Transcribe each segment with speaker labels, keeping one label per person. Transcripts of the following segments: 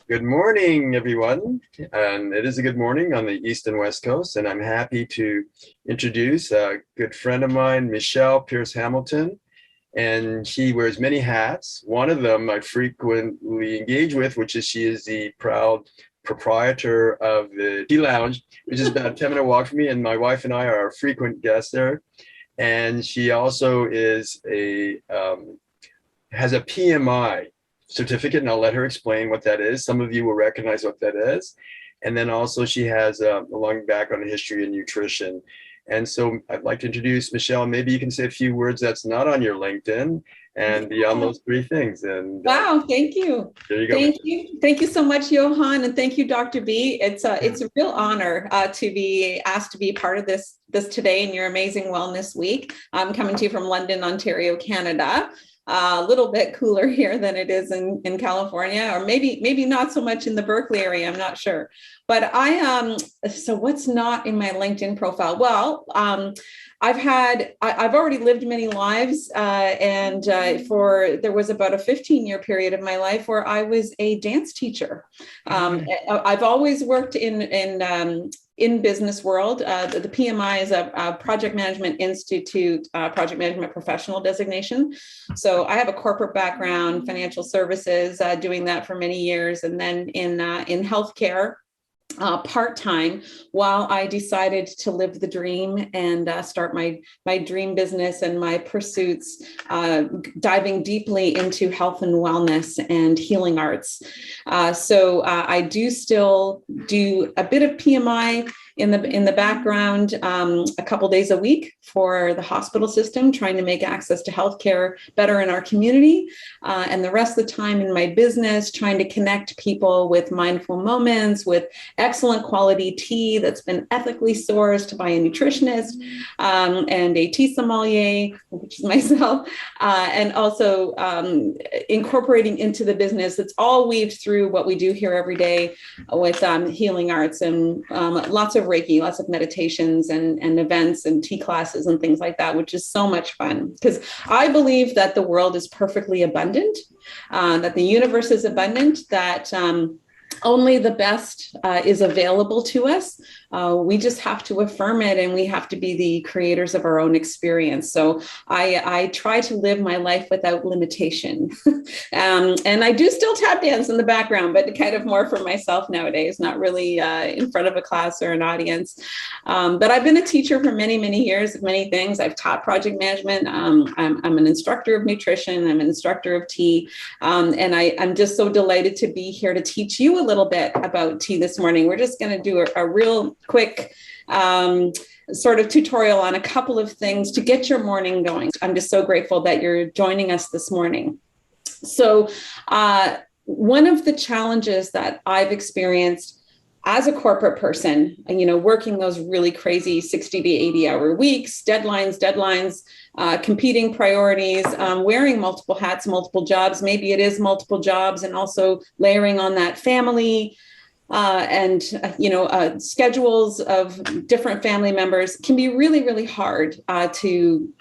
Speaker 1: Good morning, everyone. And it is a good morning on the East and West Coast, and I'm happy to introduce a good friend of mine, Michelle Pierce Hamilton. And she wears many hats. One of them I frequently engage with, which is she is the proud proprietor of the Tea Lounge, which is about a 10-minute walk from me, and my wife and I are frequent guests there. And she also is a has a PMI certificate, and I'll let her explain what that is. Some of you will recognize what that is. And then also she has a long background in history and nutrition. And so I'd like to introduce Michelle. Maybe you can say a few words that's not on your LinkedIn and beyond those three things. And
Speaker 2: Wow, thank you.
Speaker 1: there you go.
Speaker 2: Thank you. Thank you so much, Johan. And thank you, Dr. B. It's a real honor to be asked to be part of this today in your amazing wellness week. I'm coming to you from London, Ontario, Canada. A little bit cooler here than it is in California, or maybe not so much in the Berkeley area. I'm not sure. But so what's not in my LinkedIn profile? Well, I've already lived many lives, and there was about a 15-year period of my life where I was a dance teacher. I've always worked in business world. The PMI is a project management institute, project management professional designation. So I have a corporate background, financial services, doing that for many years, and then in healthcare. Part-time, while I decided to live the dream and start my dream business and my pursuits, diving deeply into health and wellness and healing arts. So I do still do a bit of PMI in the background, a couple days a week for the hospital system, trying to make access to healthcare better in our community, and the rest of the time in my business, trying to connect people with mindful moments, with excellent quality tea that's been ethically sourced by a nutritionist, and a tea sommelier, which is myself, and also incorporating into the business. It's all weaved through what we do here every day with healing arts and lots of Reiki, lots of meditations and events and tea classes and things like that, which is so much fun because I believe that the world is perfectly abundant, that the universe is abundant, that only the best is available to us. We just have to affirm it, and we have to be the creators of our own experience. So I try to live my life without limitation. And I do still tap dance in the background, but kind of more for myself nowadays, not really in front of a class or an audience. But I've been a teacher for many, many years of many things. I've taught project management. I'm an instructor of nutrition. I'm an instructor of tea. And I'm just so delighted to be here to teach you a little bit about tea this morning. We're just going to do a real quick sort of tutorial on a couple of things to get your morning going. I'm just so grateful that you're joining us this morning. So one of the challenges that I've experienced as a corporate person, working those really crazy 60 to 80 hour weeks, deadlines, competing priorities, wearing multiple hats, multiple jobs, maybe it is multiple jobs, and also layering on that family, and schedules of different family members can be really, really hard to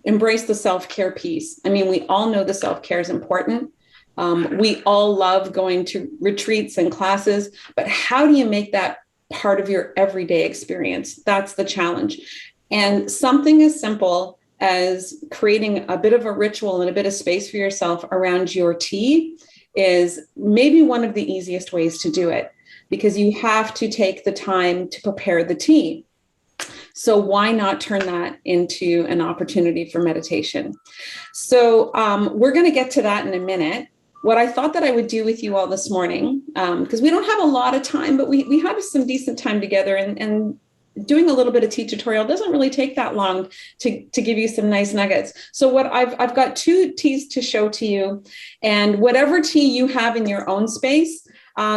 Speaker 2: embrace the self-care piece. I mean, we all know the self-care is important. We all love going to retreats and classes, but how do you make that part of your everyday experience? That's the challenge. And something as simple as creating a bit of a ritual and a bit of space for yourself around your tea is maybe one of the easiest ways to do it, because you have to take the time to prepare the tea. So why not turn that into an opportunity for meditation? So we're going to get to that in a minute. What I thought that I would do with you all this morning, because we don't have a lot of time, but we have some decent time together, and doing a little bit of tea tutorial doesn't really take that long to give you some nice nuggets. So what I've got two teas to show to you, and whatever tea you have in your own space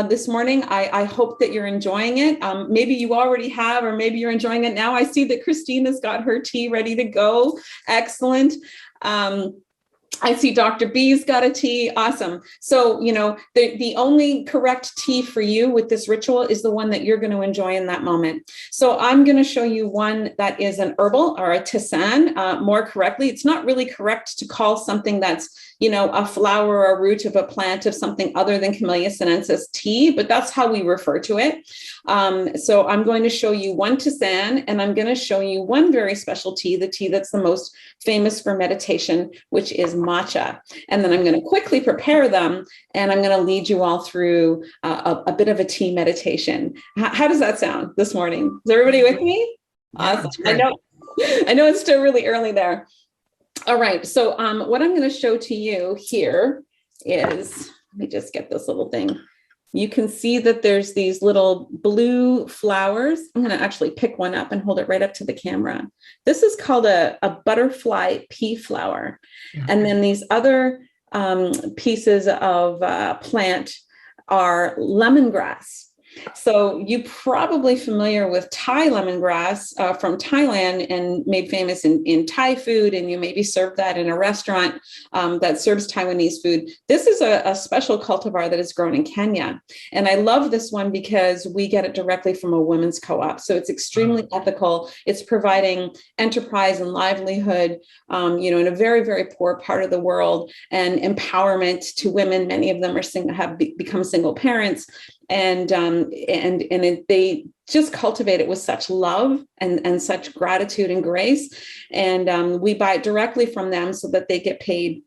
Speaker 2: this morning, I hope that you're enjoying it. Maybe you already have, or maybe you're enjoying it now. I see that Christina's got her tea ready to go. Excellent. I see Dr. B's got a tea. Awesome. So, the only correct tea for you with this ritual is the one that you're going to enjoy in that moment. So I'm going to show you one that is an herbal or a tisane, more correctly. It's not really correct to call something that's, a flower or a root of a plant of something other than Camellia sinensis tea, but that's how we refer to it. So I'm going to show you one tisane, and I'm going to show you one very special tea, the tea that's the most famous for meditation, which is matcha. And then I'm going to quickly prepare them, and I'm going to lead you all through a bit of a tea meditation. How does that sound this morning? Is everybody with me? Awesome. I know it's still really early there. All right. So what I'm going to show to you here is, let me just get this little thing. You can see that there's these little blue flowers. I'm going to actually pick one up and hold it right up to the camera. This is called a butterfly pea flower. Yeah. And then these other pieces of plant are lemongrass. So you're probably familiar with Thai lemongrass from Thailand and made famous in Thai food, and you maybe served that in a restaurant that serves Taiwanese food. This is a special cultivar that is grown in Kenya. And I love this one because we get it directly from a women's co-op. So it's extremely ethical. It's providing enterprise and livelihood, in a very, very poor part of the world, and empowerment to women. Many of them have become single parents. And they just cultivate it with such love and such gratitude and grace. And we buy it directly from them so that they get paid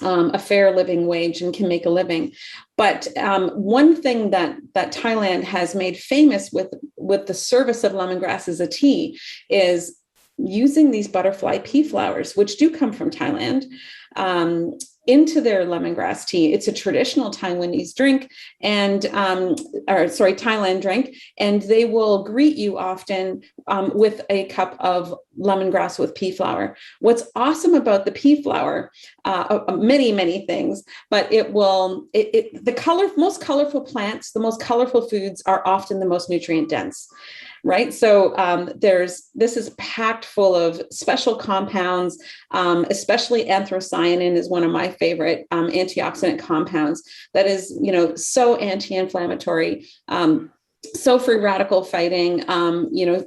Speaker 2: a fair living wage and can make a living. But one thing that Thailand has made famous with the service of lemongrass as a tea is using these butterfly pea flowers, which do come from Thailand, into their lemongrass tea. It's a traditional Taiwanese drink Thailand drink, and they will greet you often with a cup of lemongrass with pea flower. What's awesome about the pea flower, many, many things, but most colorful plants, the most colorful foods are often the most nutrient dense. Right. So this is packed full of special compounds, especially anthocyanin is one of my favorite antioxidant compounds that is, so anti-inflammatory, so free radical fighting,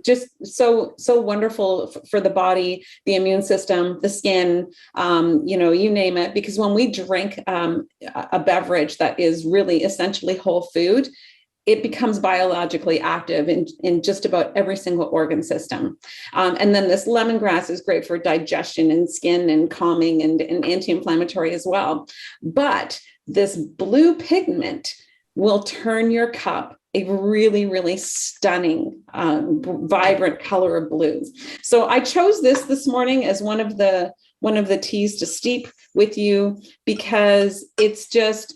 Speaker 2: just so wonderful for the body, the immune system, the skin, you name it. Because when we drink a beverage that is really essentially whole food, it becomes biologically active in just about every single organ system. And then this lemongrass is great for digestion and skin and calming and anti-inflammatory as well. But this blue pigment will turn your cup a really, really stunning, vibrant color of blue. So I chose this morning as one of the teas to steep with you, because it's just,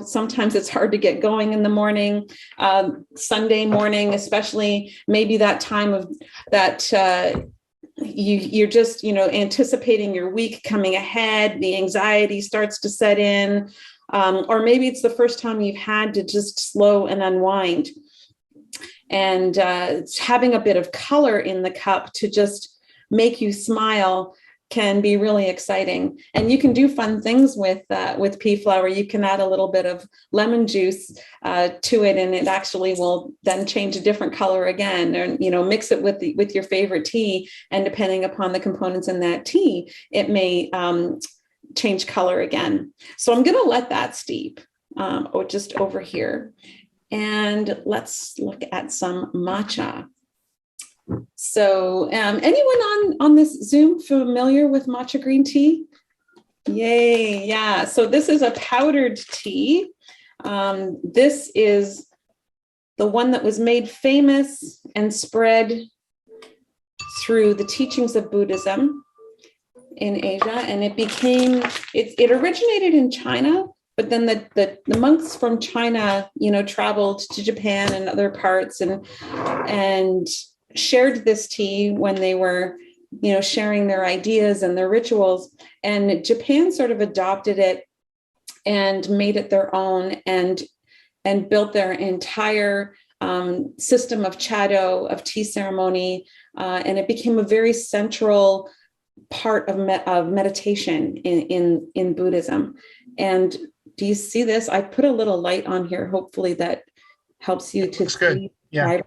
Speaker 2: sometimes it's hard to get going in the morning, Sunday morning, especially maybe that time of that, you're just, anticipating your week coming ahead, the anxiety starts to set in, or maybe it's the first time you've had to just slow and unwind. And having a bit of color in the cup to just make you smile can be really exciting. And you can do fun things with pea flower. You can add a little bit of lemon juice to it, and it actually will then change a different color again. And mix it with your favorite tea, and depending upon the components in that tea, it may change color again. So I'm going to let that steep just over here, and let's look at some matcha. So anyone on this Zoom familiar with matcha green tea? Yay. Yeah. So this is a powdered tea. This is the one that was made famous and spread through the teachings of Buddhism in Asia. And it originated in China, but then the monks from China, traveled to Japan and other parts and shared this tea when they were, sharing their ideas and their rituals. And Japan sort of adopted it and made it their own, and built their entire system of chado, of tea ceremony. And it became a very central part of meditation in Buddhism. And do you see this? I put a little light on here. Hopefully that helps you to see.
Speaker 3: Yeah.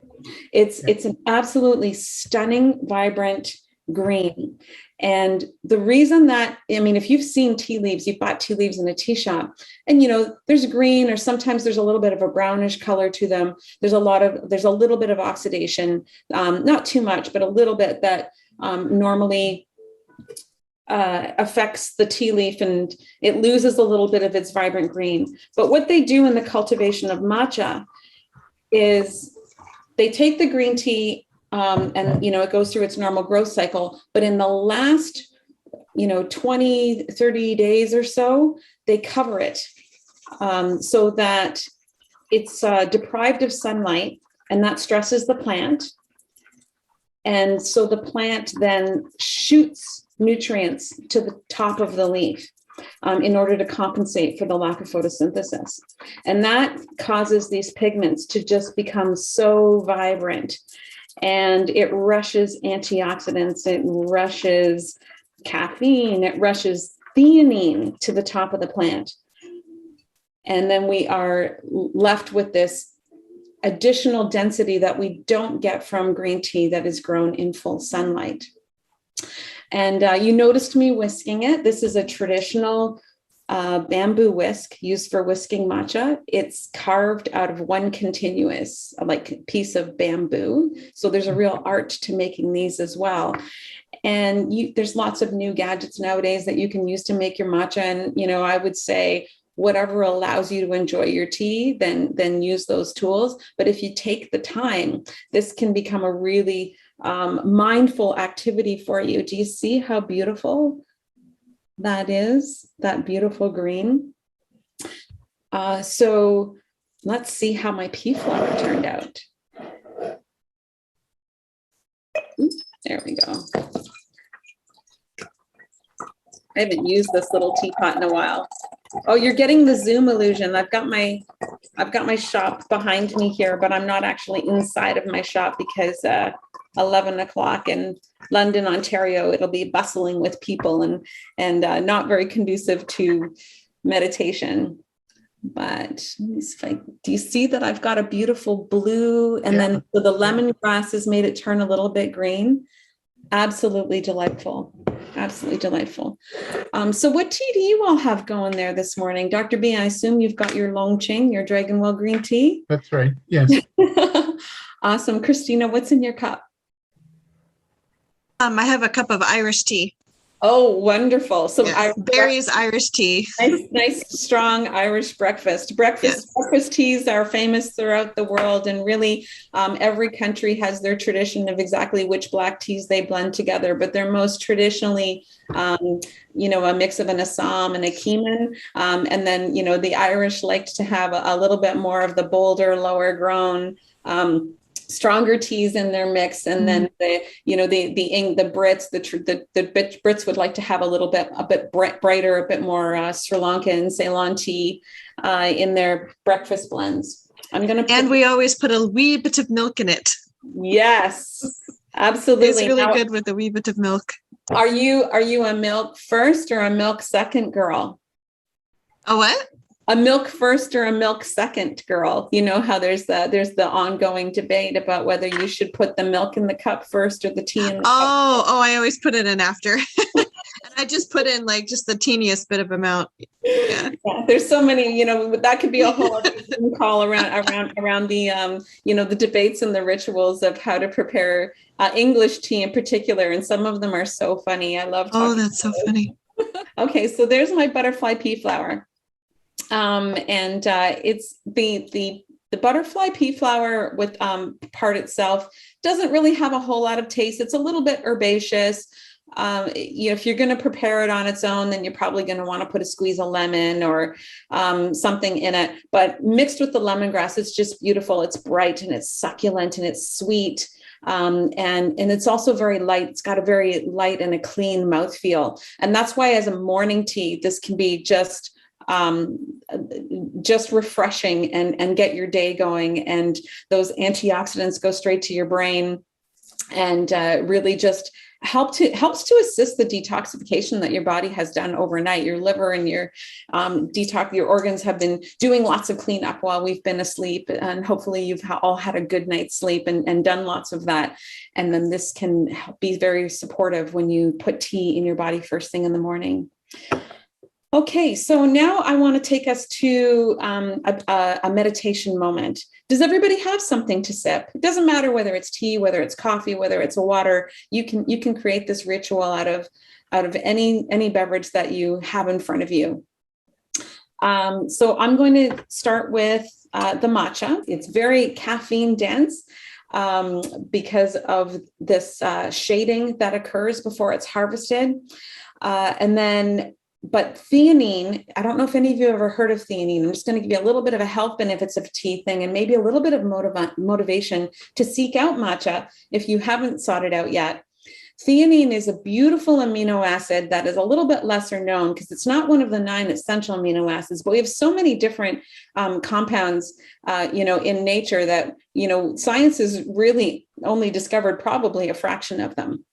Speaker 2: It's an absolutely stunning, vibrant green. And the reason that, I mean, if you've seen tea leaves, you've bought tea leaves in a tea shop, and there's green, or sometimes there's a little bit of a brownish color to them. There's a little bit of oxidation, not too much, but a little bit that normally affects the tea leaf, and it loses a little bit of its vibrant green. But what they do in the cultivation of matcha is they take the green tea, and it goes through its normal growth cycle, but in the last 20, 30 days or so, they cover it so that it's deprived of sunlight, and that stresses the plant. And so the plant then shoots nutrients to the top of the leaf in order to compensate for the lack of photosynthesis. And that causes these pigments to just become so vibrant. And it rushes antioxidants, it rushes caffeine, it rushes theanine to the top of the plant. And then we are left with this additional density that we don't get from green tea that is grown in full sunlight. And you noticed me whisking it. This is a traditional bamboo whisk used for whisking matcha. It's carved out of one continuous piece of bamboo. So there's a real art to making these as well. And there's lots of new gadgets nowadays that you can use to make your matcha. And, I would say whatever allows you to enjoy your tea, then use those tools. But if you take the time, this can become a really mindful activity for you. Do you see how beautiful that is? That beautiful green. So let's see how my pea flower turned out. There we go. I haven't used this little teapot in a while. Oh, you're getting the Zoom illusion. I've got my shop behind me here, but I'm not actually inside of my shop because 11 o'clock in London, Ontario, it'll be bustling with people and not very conducive to meditation. But do you see that I've got a beautiful blue, and then so the lemongrass has made it turn a little bit green? Absolutely delightful. Absolutely delightful. So what tea do you all have going there this morning? Dr. B, I assume you've got your Longqing, your Dragonwell green tea?
Speaker 3: That's right. Yes.
Speaker 2: Awesome. Christina, what's in your cup?
Speaker 4: I have a cup of Irish tea.
Speaker 2: Oh, wonderful. So
Speaker 4: yes. Barry's Irish tea.
Speaker 2: Nice, strong Irish breakfast. Breakfast teas are famous throughout the world, and really every country has their tradition of exactly which black teas they blend together, but they're most traditionally, a mix of an Assam and a Keeman. And then, the Irish liked to have a little bit more of the bolder, lower grown, stronger teas in their mix, and then the Brits would like to have a bit brighter, a bit more Sri Lankan Ceylon tea in their breakfast blends.
Speaker 4: We always put a wee bit of milk in it.
Speaker 2: Yes, absolutely.
Speaker 4: It's really good with a wee bit of milk.
Speaker 2: Are you a milk first or a milk second girl?
Speaker 4: A what?
Speaker 2: A milk first or a milk second girl. You know how there's the ongoing debate about whether you should put the milk in the cup first or the tea in the cup.
Speaker 4: Oh, I always put it in after. And I just put in just the teeniest bit of amount. Yeah,
Speaker 2: there's so many, that could be a whole other call around the, the debates and the rituals of how to prepare English tea in particular. And some of them are so funny. I love talking.
Speaker 4: Oh, that's so funny.
Speaker 2: Okay, so there's my butterfly pea flower. It's the butterfly pea flower with part itself doesn't really have a whole lot of taste. It's a little bit herbaceous. If you're going to prepare it on its own, then you're probably going to want to put a squeeze of lemon or something in it. But mixed with the lemongrass, it's just beautiful. It's bright and it's succulent and it's sweet. And it's also very light. It's got a very light and a clean mouthfeel. And that's why as a morning tea, this can be just refreshing and get your day going, and those antioxidants go straight to your brain. and really just helps to assist the detoxification that your body has done overnight. Your liver and your your organs have been doing lots of cleanup while we've been asleep, and hopefully you've all had a good night's sleep and done lots of that. And then this can be very supportive when you put tea in your body first thing in the morning. Okay, so now I want to take us to a meditation moment. Does everybody have something to sip? It doesn't matter whether it's tea, whether it's coffee, whether it's a water. You can create this ritual out of any beverage that you have in front of you. So I'm going to start with the matcha. It's very caffeine dense because of this shading that occurs before it's harvested, But theanine, I don't know if any of you have ever heard of theanine. I'm just going to give you a little bit of a health benefits of tea thing and maybe a little bit of motivation to seek out matcha if you haven't sought it out yet. Theanine is a beautiful amino acid that is a little bit lesser known because it's not one of the 9 essential amino acids, but we have so many different compounds, in nature that, science has really only discovered probably a fraction of them.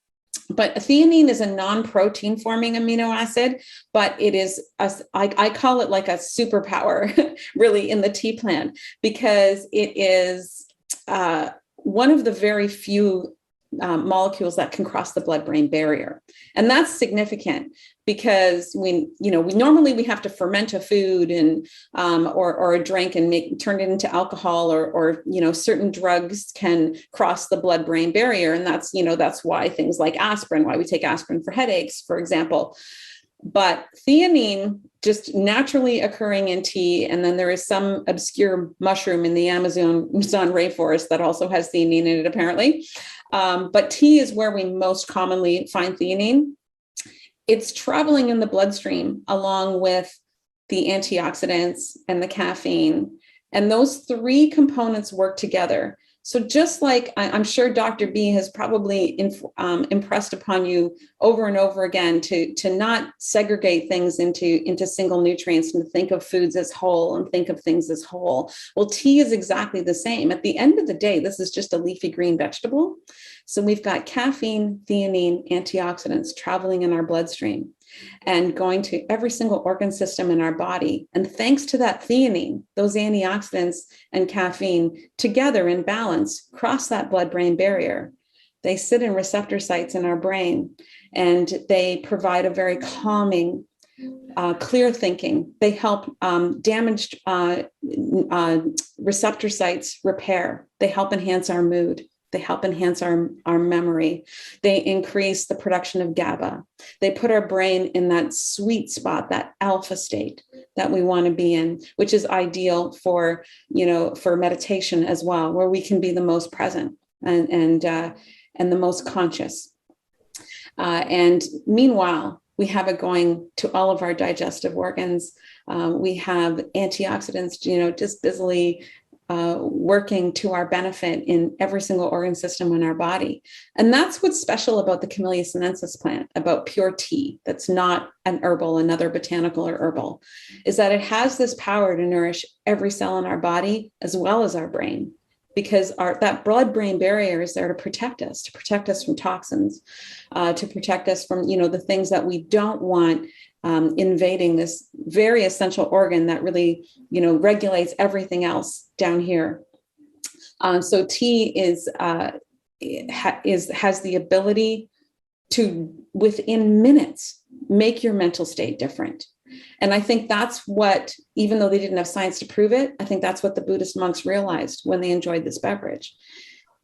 Speaker 2: But theanine is a non-protein forming amino acid, but it is, I call it like a superpower really in the tea plant, because it is one of the very few molecules that can cross the blood-brain barrier. And that's significant because we normally have to ferment a food and or a drink and turn it into alcohol, or certain drugs can cross the blood-brain barrier. And that's why things like aspirin, why we take aspirin for headaches, for example. But theanine just naturally occurring in tea, and then there is some obscure mushroom in the Amazon rainforest that also has theanine in it, apparently. But tea is where we most commonly find theanine. It's traveling in the bloodstream along with the antioxidants and the caffeine, and those 3 components work together. So just like I'm sure Dr. B has probably impressed upon you over and over again to not segregate things into single nutrients and to think of foods as whole and think of things as whole. Well, tea is exactly the same. At the end of the day, this is just a leafy green vegetable. So we've got caffeine, theanine, antioxidants traveling in our bloodstream and going to every single organ system in our body. And thanks to that theanine, those antioxidants and caffeine together in balance cross that blood-brain barrier. They sit in receptor sites in our brain, and they provide a very calming, clear thinking. They help damaged receptor sites repair. They help enhance our mood. They help enhance our memory. They increase the production of GABA. They put our brain in that sweet spot, that alpha state that we want to be in, which is ideal for meditation as well, where we can be the most present and the most conscious. And meanwhile, we have it going to all of our digestive organs. We have antioxidants, just busily working to our benefit in every single organ system in our body. And that's what's special about the Camellia sinensis plant, about pure tea that's not an herbal, another botanical or herbal, is that it has this power to nourish every cell in our body as well as our brain, because that blood-brain barrier is there to protect us from toxins, to protect us from the things that we don't want invading this very essential organ that really, regulates everything else down here. So tea has the ability to, within minutes, make your mental state different. And I think that's what, even though they didn't have science to prove it, I think that's what the Buddhist monks realized when they enjoyed this beverage.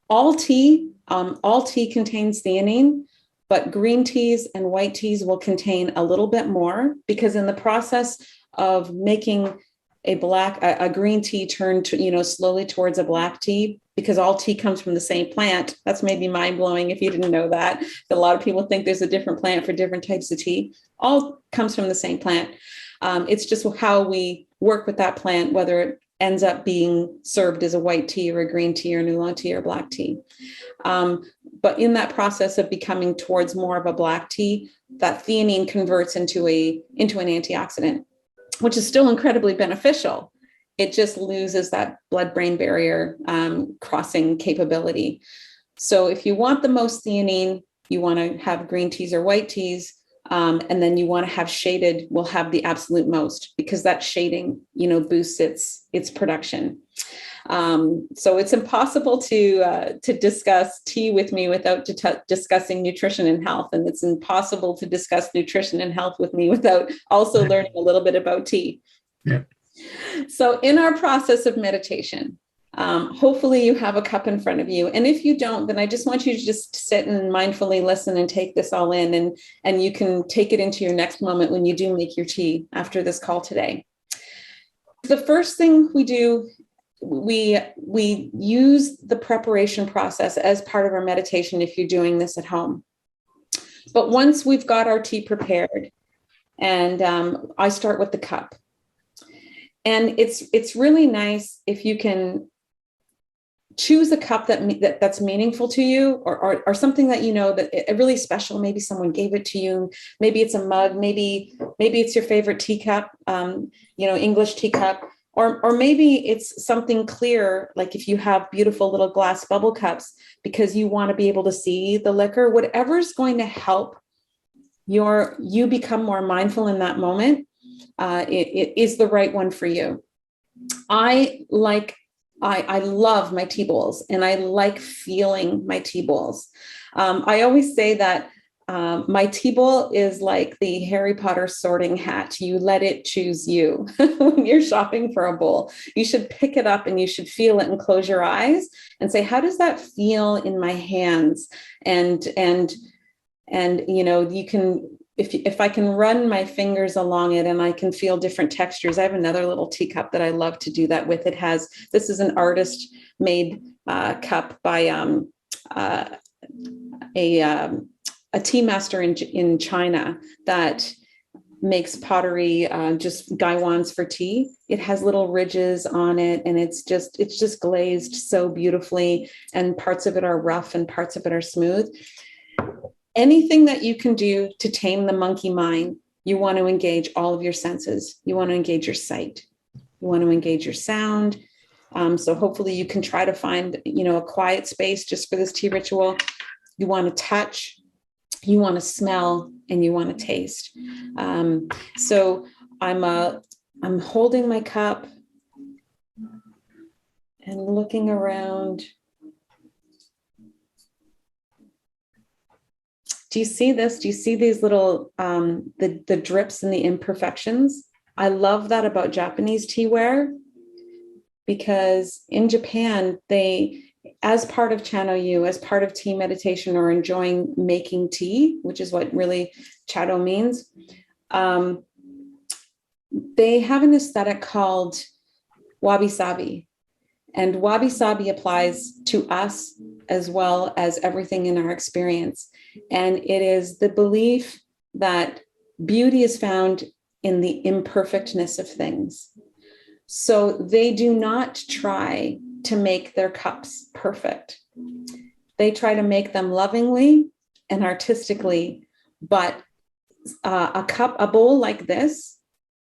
Speaker 2: All tea contains theanine, but green teas and white teas will contain a little bit more, because in the process of making a green tea turn to, slowly towards a black tea, because all tea comes from the same plant. That's maybe mind blowing if you didn't know that. A lot of people think there's a different plant for different types of tea. All comes from the same plant. It's just how we work with that plant, whether it ends up being served as a white tea or a green tea or an oolong tea or black tea. But in that process of becoming towards more of a black tea, that theanine converts into an antioxidant, which is still incredibly beneficial. It just loses that blood-brain barrier crossing capability. So if you want the most theanine, you want to have green teas or white teas. And then you want to have shaded will have the absolute most, because that shading, boosts its production. So it's impossible to discuss tea with me without discussing nutrition and health. And it's impossible to discuss nutrition and health with me without also learning a little bit about tea.
Speaker 3: Yeah.
Speaker 2: So in our process of meditation, hopefully you have a cup in front of you. And if you don't, then I just want you to just sit and mindfully listen and take this all in. And you can take it into your next moment when you do make your tea after this call today. The first thing we do, we use the preparation process as part of our meditation if you're doing this at home. But once we've got our tea prepared, and I start with the cup. And it's really nice if you can choose a cup that's meaningful to you, or something that that it really special. Maybe someone gave it to you. Maybe it's a mug. Maybe it's your favorite teacup, English teacup, or maybe it's something clear, like if you have beautiful little glass bubble cups because you want to be able to see the liquor. Whatever's going to help you become more mindful in that moment, it is the right one for you. I love my tea bowls, and I like feeling my tea bowls. I always say that my tea bowl is like the Harry Potter sorting hat. You let it choose you. When you're shopping for a bowl, you should pick it up and you should feel it and close your eyes and say, how does that feel in my hands? And you can, if I can run my fingers along it and I can feel different textures. I have another little teacup that I love to do that with. This is an artist made cup by a tea master in China that makes pottery, just gaiwans for tea. It has little ridges on it, and it's just glazed so beautifully, and parts of it are rough and parts of it are smooth. Anything that you can do to tame the monkey mind, you want to engage all of your senses. You want to engage your sight. You want to engage your sound. So hopefully you can try to find, a quiet space just for this tea ritual. You want to touch, you want to smell, and you want to taste. So I'm holding my cup and looking around. Do you see this? Do you see these little, the drips and the imperfections? I love that about Japanese teaware, because in Japan, as part of Chano-yu, as part of tea meditation or enjoying making tea, which is what really Chado means, they have an aesthetic called wabi-sabi. And wabi-sabi applies to us as well as everything in our experience. And it is the belief that beauty is found in the imperfectness of things. So they do not try to make their cups perfect. They try to make them lovingly and artistically, but a bowl like this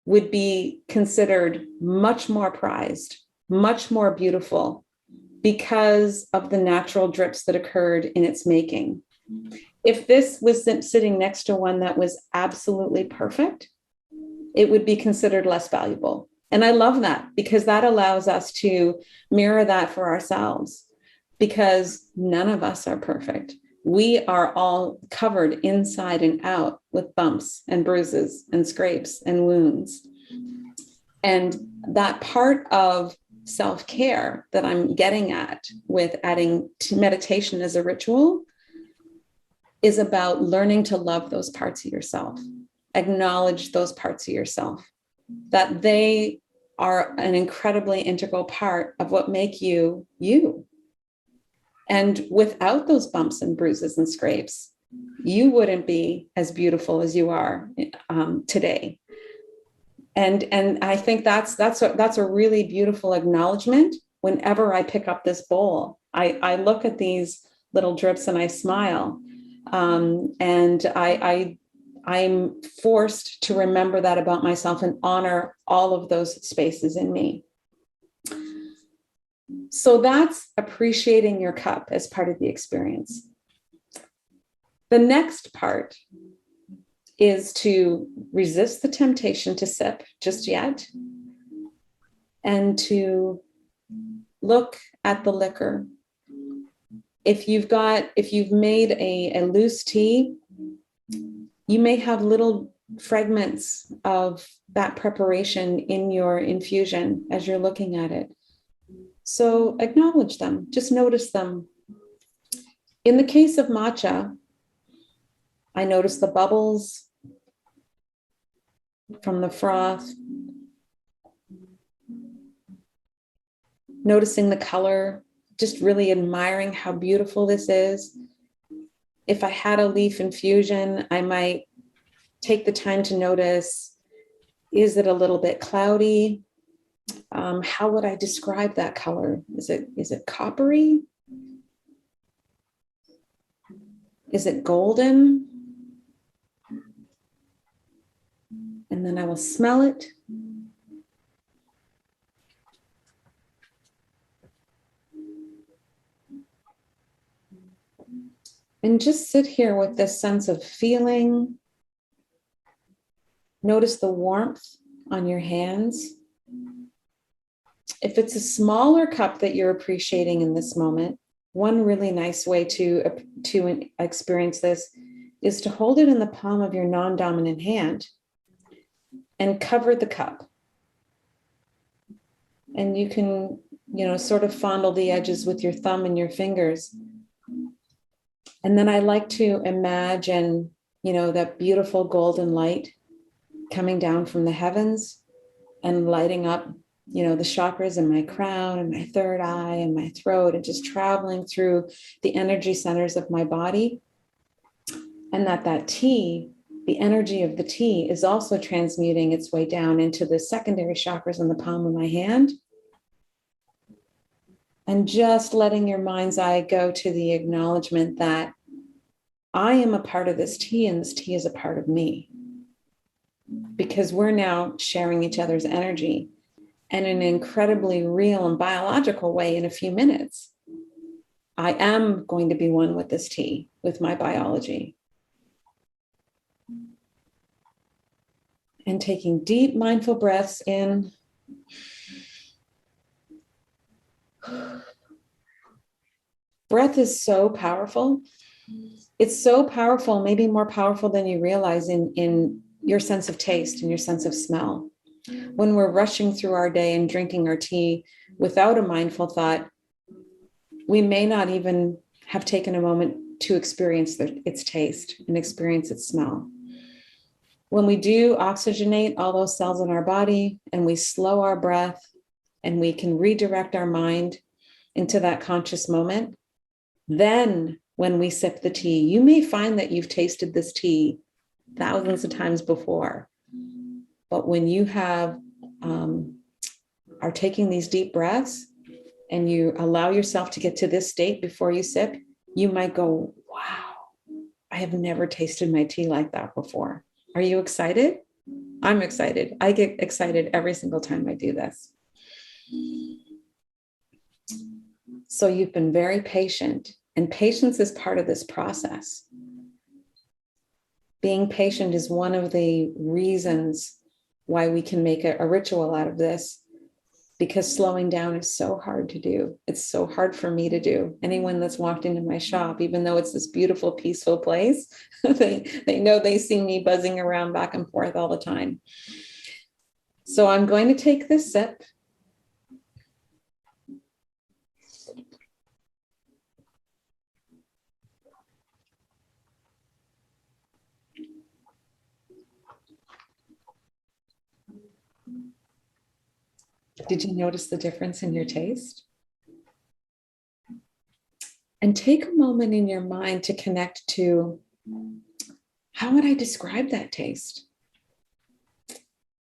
Speaker 2: would be considered much more prized, much more beautiful, because of the natural drips that occurred in its making. If this was sitting next to one that was absolutely perfect, it would be considered less valuable. And I love that, because that allows us to mirror that for ourselves, because none of us are perfect. We are all covered inside and out with bumps and bruises and scrapes and wounds. And that part of self-care that I'm getting at with adding meditation as a ritual is about learning to love those parts of yourself, acknowledge those parts of yourself, that they are an incredibly integral part of what make you, you. And without those bumps and bruises and scrapes, you wouldn't be as beautiful as you are today. And I think that's a really beautiful acknowledgement. Whenever I pick up this bowl, I look at these little drips and I smile. And I'm forced to remember that about myself and honor all of those spaces in me. So that's appreciating your cup as part of the experience. The next part is to resist the temptation to sip just yet, and to look at the liquor. If you've made a loose tea, you may have little fragments of that preparation in your infusion as you're looking at it. So acknowledge them, just notice them. In the case of matcha, I notice the bubbles from the froth, noticing the color, just really admiring how beautiful this is. If I had a leaf infusion, I might take the time to notice, is it a little bit cloudy? How would I describe that color? Is it coppery? Is it golden? And then I will smell it. And just sit here with this sense of feeling. Notice the warmth on your hands. If it's a smaller cup that you're appreciating in this moment, one really nice way to experience this is to hold it in the palm of your non-dominant hand and cover the cup. And you can, sort of fondle the edges with your thumb and your fingers. And then I like to imagine, that beautiful golden light coming down from the heavens and lighting up, the chakras in my crown and my third eye and my throat, and just traveling through the energy centers of my body. And that tea, the energy of the tea, is also transmuting its way down into the secondary chakras in the palm of my hand. And just letting your mind's eye go to the acknowledgement that I am a part of this tea and this tea is a part of me. Because we're now sharing each other's energy in an incredibly real and biological way in a few minutes. I am going to be one with this tea, with my biology. And taking deep, mindful breaths in. Breath is so powerful. It's so powerful, maybe more powerful than you realize in your sense of taste and your sense of smell. When we're rushing through our day and drinking our tea without a mindful thought, we may not even have taken a moment to experience its taste and experience its smell. When we do oxygenate all those cells in our body and we slow our breath and we can redirect our mind into that conscious moment, then when we sip the tea, you may find that you've tasted this tea thousands of times before. But when you are taking these deep breaths and you allow yourself to get to this state before you sip, you might go, wow, I have never tasted my tea like that before. Are you excited? I'm excited. I get excited every single time I do this. So you've been very patient, and patience is part of this process. Being patient is one of the reasons why we can make a ritual out of this, because slowing down is so hard to do. It's so hard for me to do. Anyone that's walked into my shop, even though it's this beautiful, peaceful place, they know they see me buzzing around back and forth all the time. So I'm going to take this sip. Did you notice the difference in your taste? And take a moment in your mind to connect to, how would I describe that taste?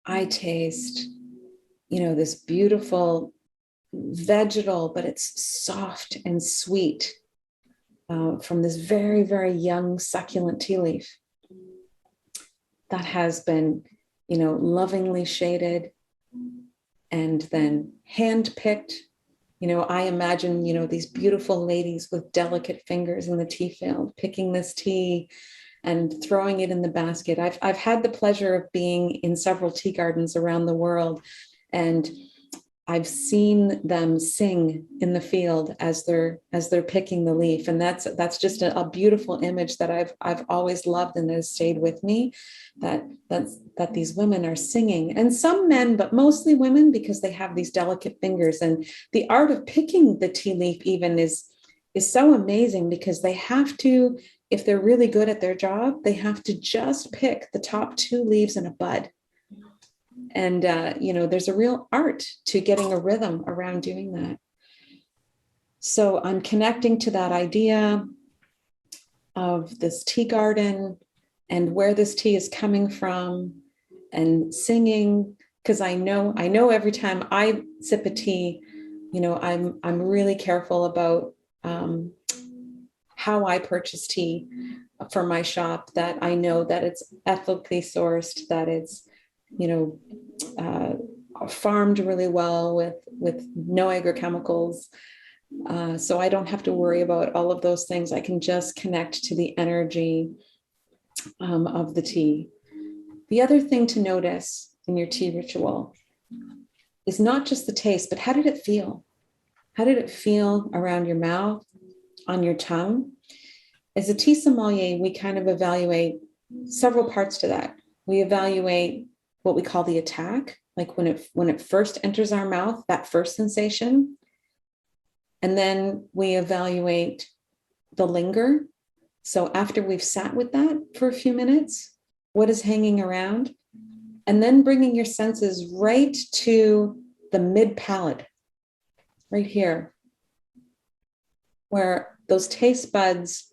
Speaker 2: I taste, this beautiful vegetal, but it's soft and sweet from this very, very young succulent tea leaf that has been, lovingly shaded and then hand-picked I imagine, these beautiful ladies with delicate fingers in the tea field, picking this tea and throwing it in the basket. I've had the pleasure of being in several tea gardens around the world, and I've seen them sing in the field as they're picking the leaf, and that's just a beautiful image that I've always loved and has stayed with me. That these women are singing, and some men, but mostly women, because they have these delicate fingers, and the art of picking the tea leaf even is so amazing, because they have to, if they're really good at their job, they have to just pick the top 2 leaves in a bud. And, there's a real art to getting a rhythm around doing that. So I'm connecting to that idea of this tea garden and where this tea is coming from, and singing, because I know every time I sip a tea, I'm really careful about how I purchase tea for my shop, that I know that it's ethically sourced, that it's farmed really well with no agrochemicals. So I don't have to worry about all of those things. I can just connect to the energy of the tea. The other thing to notice in your tea ritual is not just the taste, but how did it feel? How did it feel around your mouth, on your tongue? As a tea sommelier, we kind of evaluate several parts to that. We evaluate what we call the attack, like when it first enters our mouth, that first sensation. And then we evaluate the linger. So after we've sat with that for a few minutes, what is hanging around? And then bringing your senses right to the mid palate, right here, where those taste buds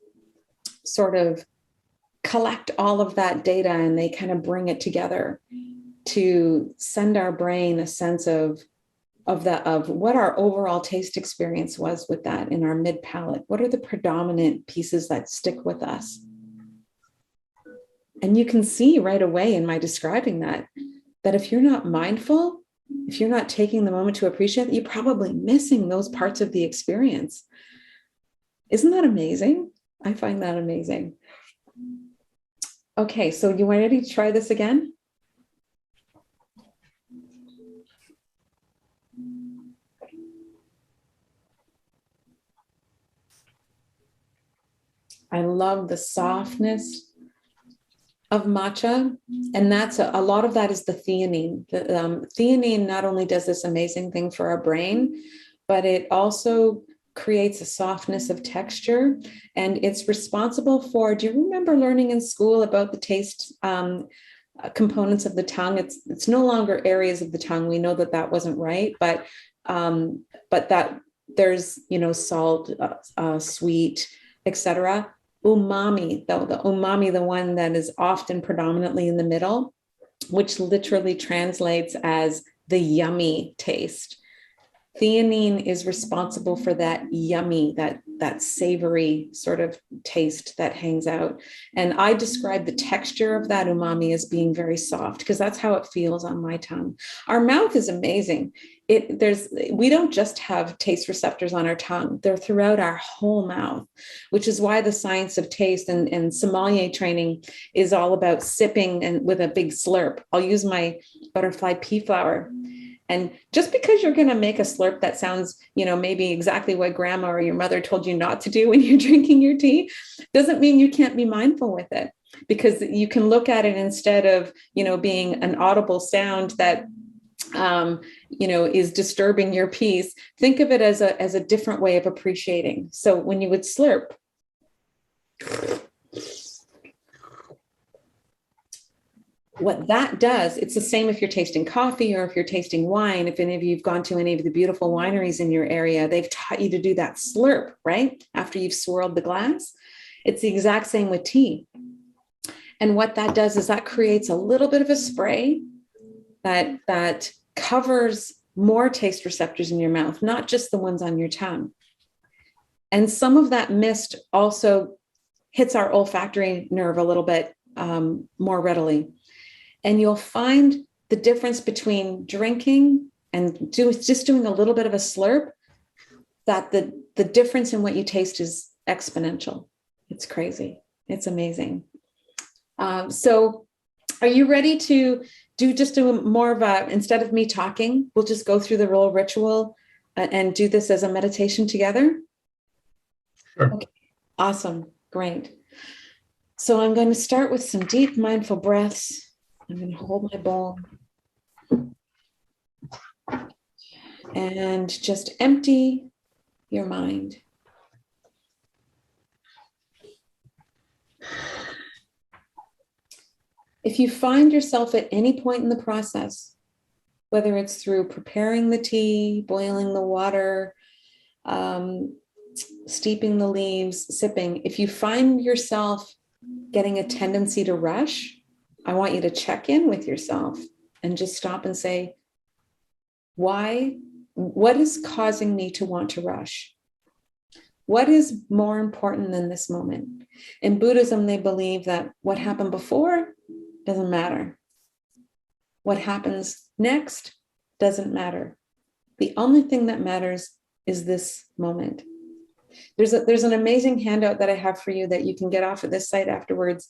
Speaker 2: sort of collect all of that data, and they kind of bring it together to send our brain a sense of what our overall taste experience was with that in our mid palate. What are the predominant pieces that stick with us? And you can see right away in my describing that if you're not mindful, if you're not taking the moment to appreciate it, you're probably missing those parts of the experience. Isn't that amazing? I find that amazing. Okay, so you ready to try this again? I love the softness of matcha, and that's a lot of that is the theanine. Theanine not only does this amazing thing for our brain, but it also creates a softness of texture, and it's responsible for, do you remember learning in school about the taste components of the tongue? It's no longer areas of the tongue. We know that wasn't right, but that there's, salt, sweet, etc. Umami, though, the umami, the one that is often predominantly in the middle, which literally translates as the yummy taste. Theanine is responsible for that yummy, that savory sort of taste that hangs out. And I describe the texture of that umami as being very soft, because that's how it feels on my tongue. Our mouth is amazing. We don't just have taste receptors on our tongue. They're throughout our whole mouth, which is why the science of taste and sommelier training is all about sipping and with a big slurp. I'll use my butterfly pea flower. And just because you're going to make a slurp that sounds, maybe exactly what grandma or your mother told you not to do when you're drinking your tea, doesn't mean you can't be mindful with it, because you can look at it, instead of, being an audible sound that, is disturbing your peace. Think of it as a different way of appreciating. So when you would slurp, what that does, it's the same if you're tasting coffee or if you're tasting wine. If any of you have gone to any of the beautiful wineries in your area, they've taught you to do that slurp, right? After you've swirled the glass. It's the exact same with tea. And what that does is that creates a little bit of a spray that covers more taste receptors in your mouth, not just the ones on your tongue. And some of that mist also hits our olfactory nerve a little bit more readily. And you'll find the difference between drinking and just doing a little bit of a slurp that the difference in what you taste is exponential. It's crazy. It's amazing. So are you ready to do more of a, instead of me talking, we'll just go through the real ritual and do this as a meditation together?
Speaker 1: Sure.
Speaker 2: Okay. Awesome. Great. So I'm going to start with some deep mindful breaths. I'm going to hold my bowl and just empty your mind. If you find yourself at any point in the process, whether it's through preparing the tea, boiling the water, steeping the leaves, sipping, if you find yourself getting a tendency to rush, I want you to check in with yourself and just stop and say, why? What is causing me to want to rush? What is more important than this moment? In Buddhism, they believe that what happened before doesn't matter. What happens next doesn't matter. The only thing that matters is this moment. There's an amazing handout that I have for you that you can get off of this site afterwards,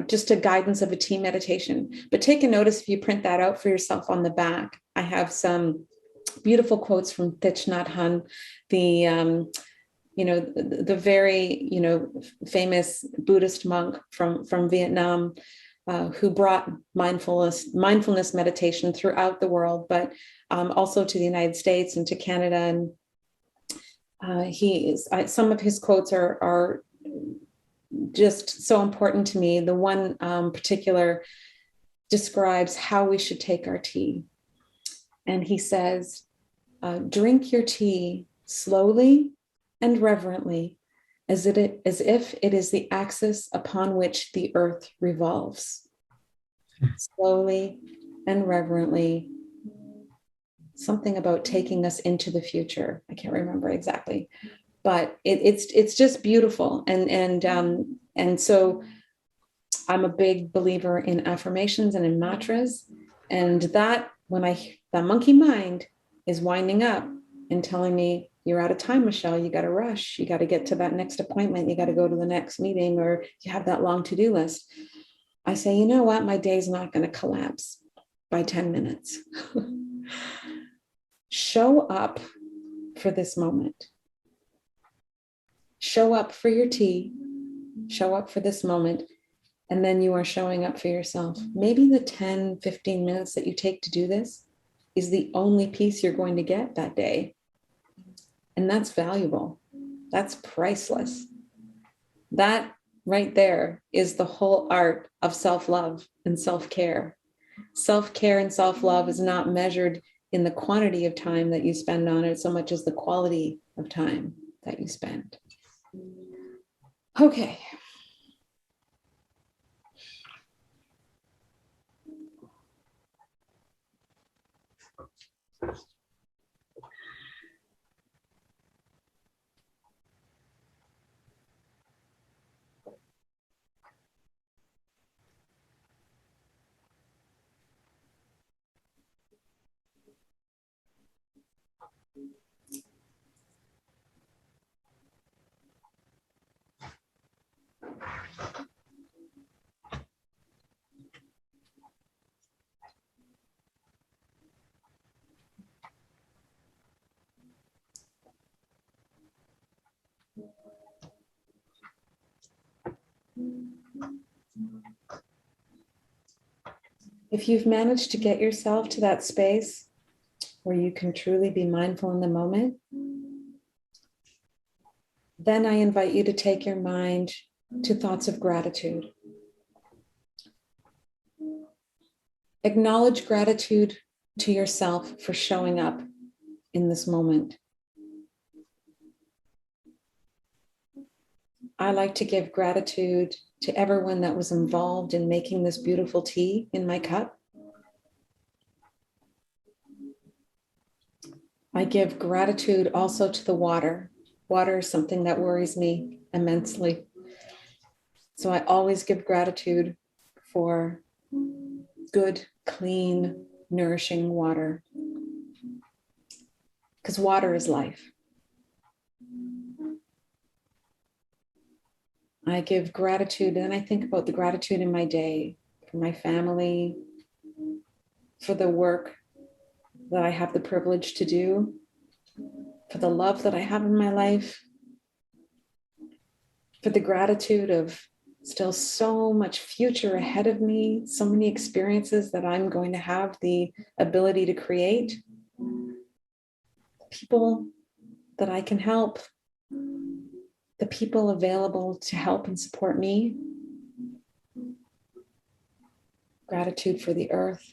Speaker 2: just a guidance of a tea meditation. But take a notice if you print that out for yourself on the back. I have some beautiful quotes from Thich Nhat Hanh, the very, famous Buddhist monk from Vietnam, who brought mindfulness meditation throughout the world, but also to the United States and to Canada. And some of his quotes are just so important to me. The one particular describes how we should take our tea. And he says, drink your tea slowly and reverently, as if it is the axis upon which the earth revolves. Slowly and reverently. Something about taking us into the future. I can't remember exactly, but it's just beautiful. And so I'm a big believer in affirmations and in mantras, and that the monkey mind is winding up and telling me, you're out of time, Michelle, you got to rush. You got to get to that next appointment. You got to go to the next meeting, or you have that long to-do list. I say, you know what? My day's not going to collapse by 10 minutes. Show up for this moment. Show up for your tea. Show up for this moment. And then you are showing up for yourself. Maybe the 10, 15 minutes that you take to do this is the only piece you're going to get that day. And that's valuable. That's priceless. That right there is the whole art of self-love and self-care. Self-care and self-love is not measured in the quantity of time that you spend on it so much as the quality of time that you spend. Okay. If you've managed to get yourself to that space where you can truly be mindful in the moment, then I invite you to take your mind to thoughts of gratitude. Acknowledge gratitude to yourself for showing up in this moment. I like to give gratitude to everyone that was involved in making this beautiful tea in my cup. I give gratitude also to the water. Water is something that worries me immensely. So I always give gratitude for good, clean, nourishing water. because water is life. I give gratitude, and I think about the gratitude in my day for my family, for the work that I have the privilege to do, for the love that I have in my life, for the gratitude of still so much future ahead of me, so many experiences that I'm going to have the ability to create, people that I can help, the people available to help and support me. Gratitude for the earth.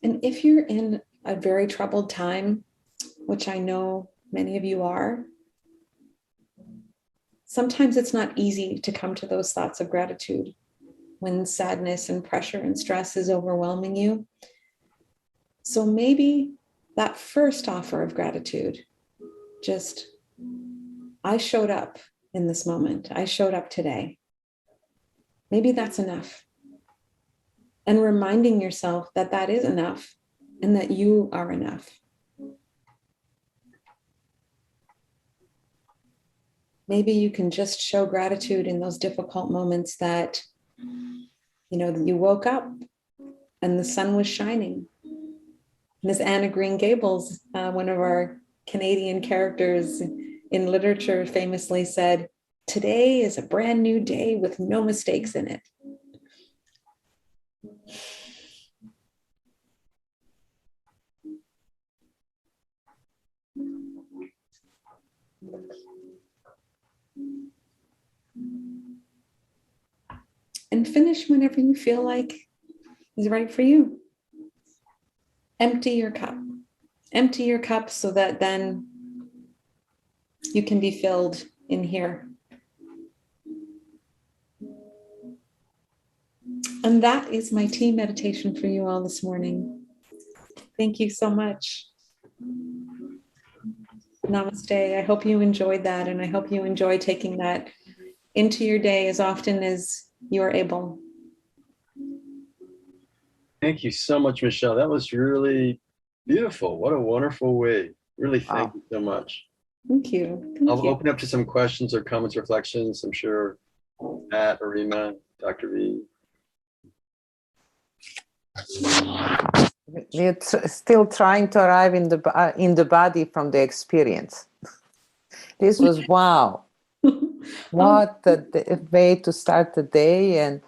Speaker 2: And if you're in a very troubled time, which I know many of you are, sometimes it's not easy to come to those thoughts of gratitude when sadness and pressure and stress is overwhelming you. So maybe that first offer of gratitude, just, I showed up in this moment. I showed up today. Maybe that's enough. And reminding yourself that that is enough and that you are enough. Maybe you can just show gratitude in those difficult moments that, you woke up and the sun was shining. Miss Anna Green Gables, one of our Canadian characters in literature, famously said, "Today is a brand new day with no mistakes in it." And finish whenever you feel like is right for you. Empty your cup. Empty your cup so that then you can be filled in here. And that is my tea meditation for you all this morning. Thank you so much. Namaste. I hope you enjoyed that, and I hope you enjoy taking that into your day as often as you are able.
Speaker 1: Thank you so much, Michelle. That was really beautiful. What a wonderful way. Really, thank you so much.
Speaker 2: Thank you. Thank
Speaker 1: I'll
Speaker 2: you.
Speaker 1: open up to some questions or comments, reflections. I'm sure Matt, Arima, Dr. V.
Speaker 3: We're still trying to arrive in the body from the experience. This was wow. What the way to start the day, and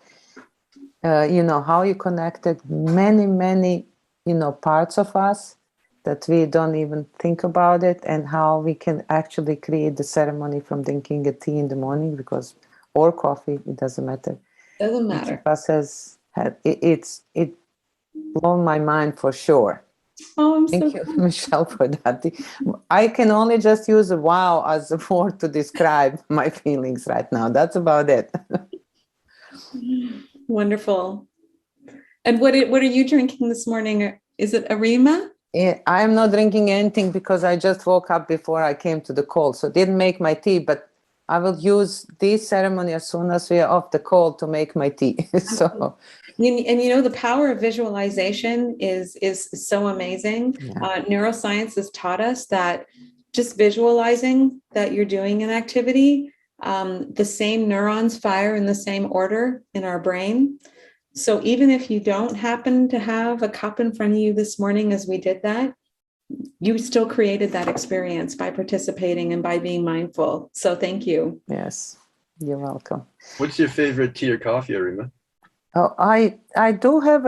Speaker 3: how you connected many parts of us that we don't even think about it, and how we can actually create the ceremony from drinking a tea in the morning, or coffee, it doesn't matter.
Speaker 2: Doesn't matter.
Speaker 3: Each of us has had it blown my mind for sure.
Speaker 2: Oh, I'm
Speaker 3: Thank you, Michelle, for that. I can only just use wow as a word to describe my feelings right now. That's about it.
Speaker 2: Wonderful. And what are you drinking this morning? Is it Arima?
Speaker 3: I'm not drinking anything because I just woke up before I came to the call, so didn't make my tea, but I will use this ceremony as soon as we are off the call to make my tea. So,
Speaker 2: and the power of visualization is so amazing.
Speaker 3: Yeah.
Speaker 2: Neuroscience has taught us that just visualizing that you're doing an activity, the same neurons fire in the same order in our brain. So even if you don't happen to have a cup in front of you this morning, as we did that, you still created that experience by participating and by being mindful. So thank you.
Speaker 3: Yes, you're welcome.
Speaker 1: What's your favorite tea or coffee, Arima?
Speaker 3: Oh, I do have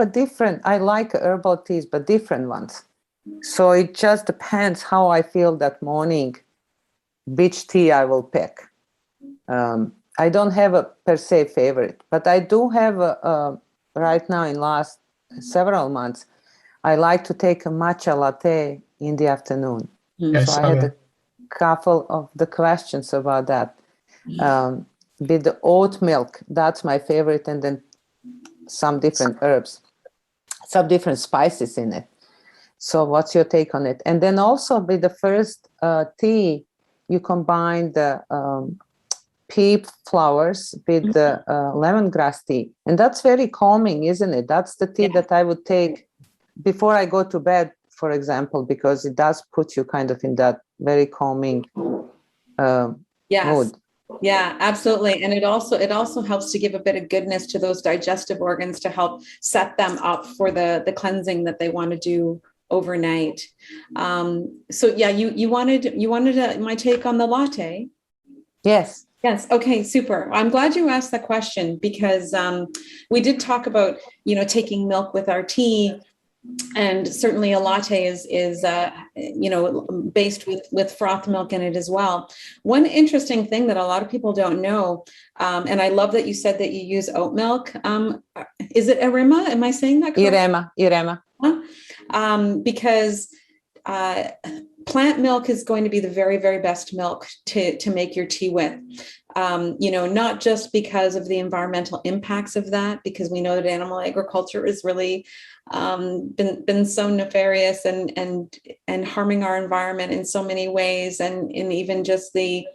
Speaker 3: I like herbal teas, but different ones. So it just depends how I feel that morning, which tea I will pick. I don't have a per se favorite, but I do have right now in last several months, I like to take a matcha latte in the afternoon.
Speaker 2: Yes,
Speaker 3: So I had a couple of the questions about that. With the oat milk, that's my favorite, and then some different herbs, some different spices in it. So what's your take on it? And then also with the first tea, you combine the pea flowers with the lemongrass tea. And that's very calming, isn't it? That's the tea that I would take before I go to bed, for example, because it does put you kind of in that very calming mood.
Speaker 2: Yeah, absolutely. And it also helps to give a bit of goodness to those digestive organs to help set them up for the cleansing that they want to do overnight. So yeah, you wanted my take on the latte.
Speaker 3: Yes.
Speaker 2: Yes. Okay. Super. I'm glad you asked that question because we did talk about, taking milk with our tea. And certainly a latte is based with froth milk in it as well. One interesting thing that a lot of people don't know, and I love that you said that you use oat milk. Is it Irema? Am I saying that correctly?
Speaker 3: Irema.
Speaker 2: Because plant milk is going to be the very, very best milk to make your tea with. Not just because of the environmental impacts of that, because we know that animal agriculture is really been so nefarious and harming our environment in so many ways, and even just the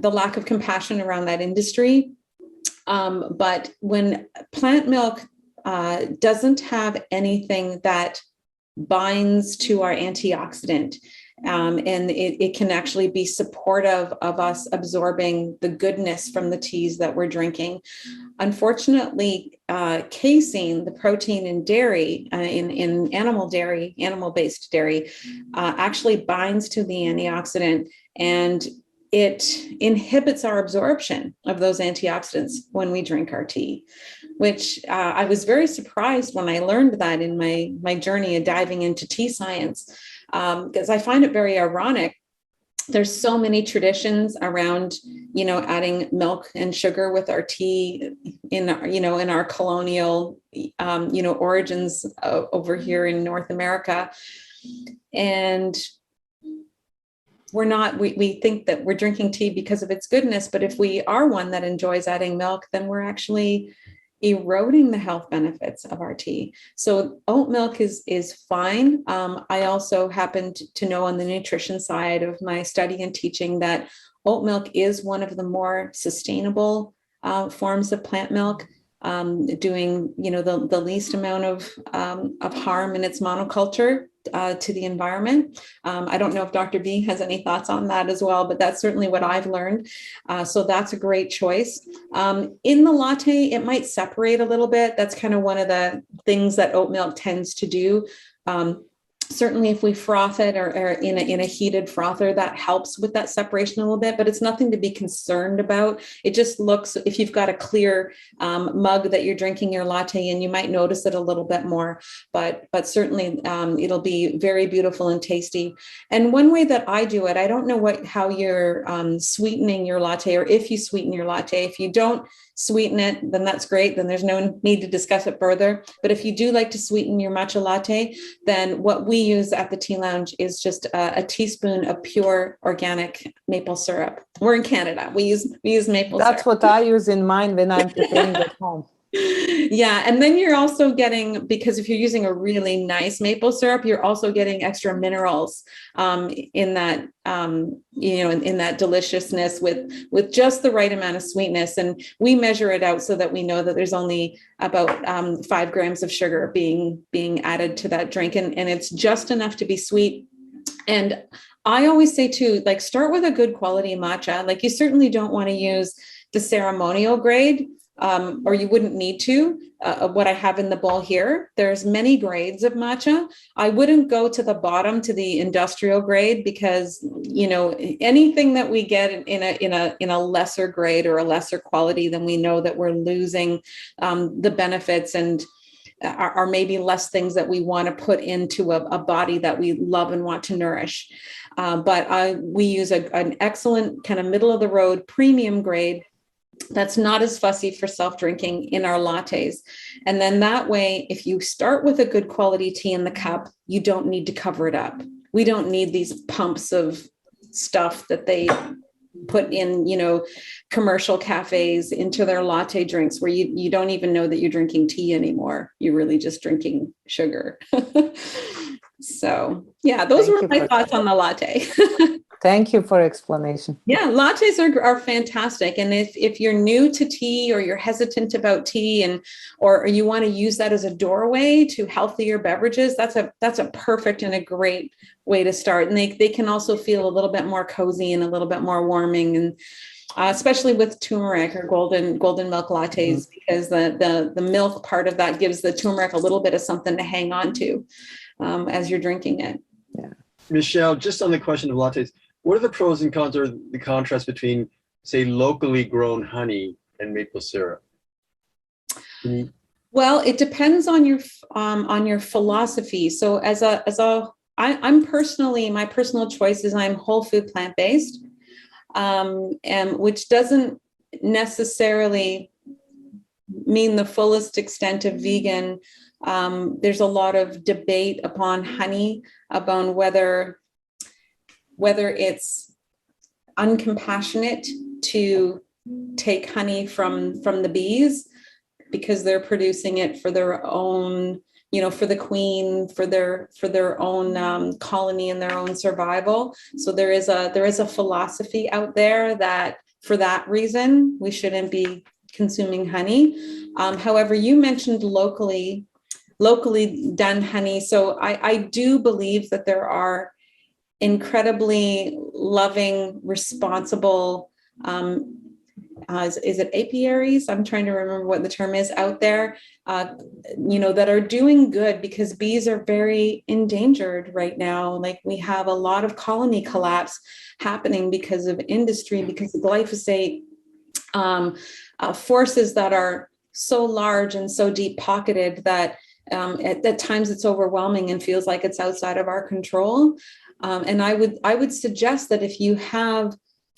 Speaker 2: lack of compassion around that industry. But when plant milk doesn't have anything that binds to our antioxidant, and it can actually be supportive of us absorbing the goodness from the teas that we're drinking. Unfortunately, casein, the protein in dairy, in animal-based dairy, actually binds to the antioxidant, and it inhibits our absorption of those antioxidants when we drink our tea, which I was very surprised when I learned that in my journey of diving into tea science, because I find it very ironic. There's so many traditions around, adding milk and sugar with our tea in our colonial, origins over here in North America. And we think that we're drinking tea because of its goodness, but if we are one that enjoys adding milk, then we're actually eroding the health benefits of our tea. So oat milk is fine. I also happened to know on the nutrition side of my study and teaching that oat milk is one of the more sustainable forms of plant milk, doing the least amount of harm in its monoculture to the environment. I don't know if Dr. B has any thoughts on that as well, but that's certainly what I've learned. So that's a great choice. In the latte, it might separate a little bit. That's kind of one of the things that oat milk tends to do. Certainly if we froth it or in a heated frother, that helps with that separation a little bit, but it's nothing to be concerned about. It just looks, if you've got a clear mug that you're drinking your latte in, you might notice it a little bit more, but certainly it'll be very beautiful and tasty. And one way that I do it, I don't know how you're sweetening your latte, or if you sweeten your latte. If you don't sweeten it, then that's great. Then there's no need to discuss it further. But if you do like to sweeten your matcha latte, then what we use at the Tea Lounge is just a teaspoon of pure organic maple syrup. We're in Canada. We use maple syrup.
Speaker 3: That's what I use in mine when I'm preparing at home.
Speaker 2: Yeah. And then you're also getting, because if you're using a really nice maple syrup, you're also getting extra minerals in that, in that deliciousness with just the right amount of sweetness. And we measure it out so that we know that there's only about 5 grams of sugar being added to that drink. And it's just enough to be sweet. And I always say too, like, start with a good quality matcha. Like, you certainly don't want to use the ceremonial grade. Or you wouldn't need to. What I have in the bowl here, there's many grades of matcha. I wouldn't go to the bottom, to the industrial grade, because anything that we get in a lesser grade or a lesser quality, then we know that we're losing the benefits and are maybe less things that we want to put into a body that we love and want to nourish. But we use an excellent kind of middle of the road premium grade that's not as fussy for self-drinking in our lattes. And then that way, if you start with a good quality tea in the cup, you don't need to cover it up. We don't need these pumps of stuff that they put in, commercial cafes into their latte drinks, where you don't even know that you're drinking tea anymore. You're really just drinking sugar. So yeah, those were my thoughts on the latte.
Speaker 3: Thank you for explanation.
Speaker 2: Yeah, lattes are fantastic. And if you're new to tea or you're hesitant about tea or you want to use that as a doorway to healthier beverages, that's a perfect and a great way to start. And they can also feel a little bit more cozy and a little bit more warming, and especially with turmeric or golden milk lattes, because the milk part of that gives the turmeric a little bit of something to hang on to as you're drinking it.
Speaker 3: Yeah.
Speaker 1: Michelle, just on the question of lattes, what are the pros and cons or the contrast between, say, locally grown honey and maple syrup?
Speaker 2: Well, it depends on your philosophy. So I'm personally, my personal choice is I'm whole food plant-based, and which doesn't necessarily mean the fullest extent of vegan. There's a lot of debate upon honey, about whether it's uncompassionate to take honey from the bees because they're producing it for their own, for the queen, for their own colony and their own survival. So there is a philosophy out there that for that reason we shouldn't be consuming honey. However, you mentioned locally done honey. So I do believe that there are incredibly loving, responsible, is it apiaries? I'm trying to remember what the term is out there, that are doing good, because bees are very endangered right now. Like, we have a lot of colony collapse happening because of industry, because of glyphosate, forces that are so large and so deep pocketed that at times it's overwhelming and feels like it's outside of our control. And I would suggest that if you have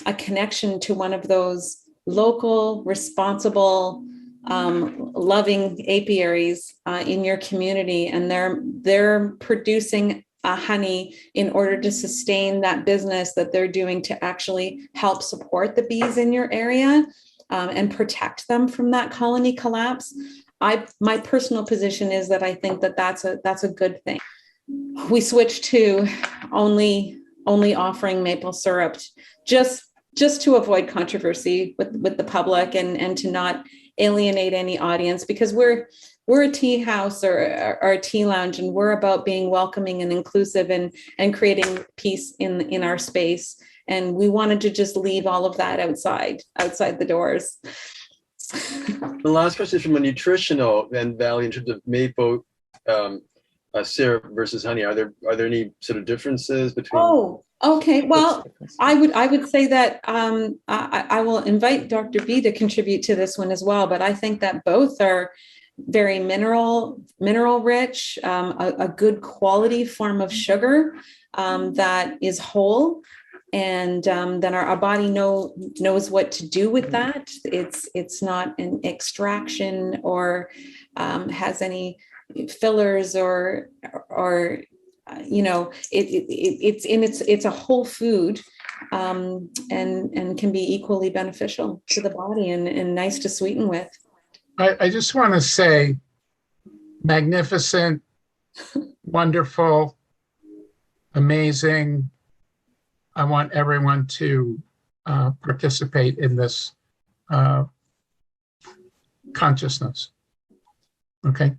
Speaker 2: a connection to one of those local, responsible, loving apiaries in your community, and they're producing honey in order to sustain that business that they're doing to actually help support the bees in your area and protect them from that colony collapse. My personal position is that I think that that's a good thing. We switched to only offering maple syrup just to avoid controversy with the public and to not alienate any audience, because we're a tea house or a tea lounge, and we're about being welcoming and inclusive and creating peace in our space. And we wanted to just leave all of that outside the doors.
Speaker 1: The last question is from a nutritional value in terms of maple syrup versus honey. Are there any sort of differences between?
Speaker 2: Oh, okay. Well, I would say that I will invite Dr. B to contribute to this one as well. But I think that both are very mineral rich, a good quality form of sugar that is whole. And then our body knows what to do with that. It's not an extraction or has any fillers or it's a whole food and can be equally beneficial to the body and nice to sweeten with.
Speaker 5: I just want to say, magnificent, wonderful, amazing. I want everyone to participate in this consciousness. Okay.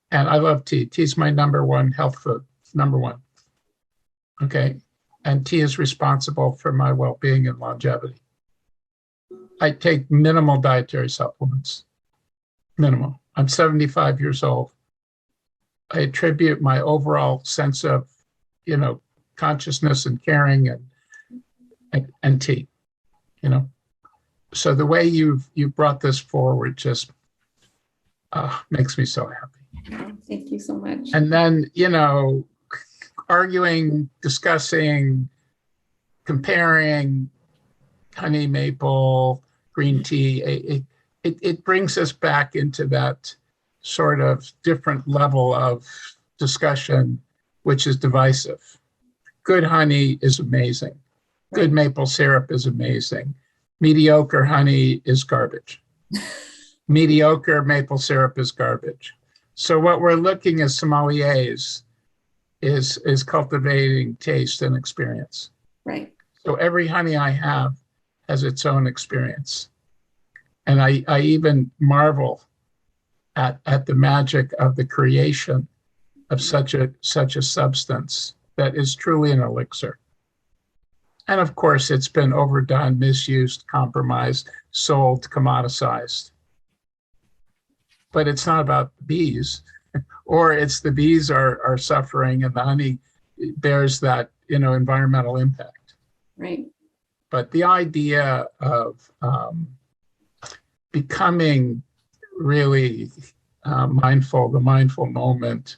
Speaker 5: And I love tea. Tea is my number one health food, number one. Okay. And tea is responsible for my well-being and longevity. I take minimal dietary supplements, minimal. I'm 75 years old. I attribute my overall sense of, consciousness and caring and tea, So the way you brought this forward just makes me so happy.
Speaker 2: Thank you so much.
Speaker 5: And then, arguing, discussing, comparing honey, maple, green tea, it brings us back into that sort of different level of discussion, which is divisive. Good honey is amazing. Good maple syrup is amazing. Mediocre honey is garbage. Mediocre maple syrup is garbage. So what we're looking as sommeliers is cultivating taste and experience.
Speaker 2: Right.
Speaker 5: So every honey I have has its own experience. And I even marvel at the magic of the creation of such a substance that is truly an elixir. And of course, it's been overdone, misused, compromised, sold, commoditized. But it's not about the bees, or it's the bees are suffering and the honey bears that, environmental impact.
Speaker 2: Right.
Speaker 5: But the idea of becoming really mindful, the mindful moment,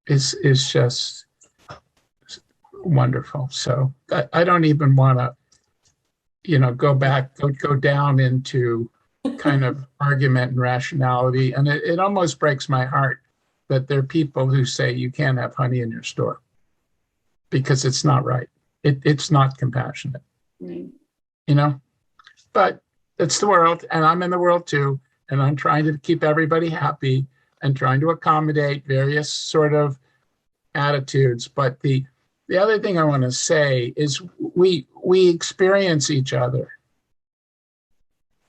Speaker 5: is just wonderful. So I don't even want to, go down into kind of argument and rationality. And it almost breaks my heart that there are people who say you can't have honey in your store because it's not right. It's not compassionate, but it's the world, and I'm in the world too. And I'm trying to keep everybody happy and trying to accommodate various sort of attitudes. But the other thing I want to say is we experience each other.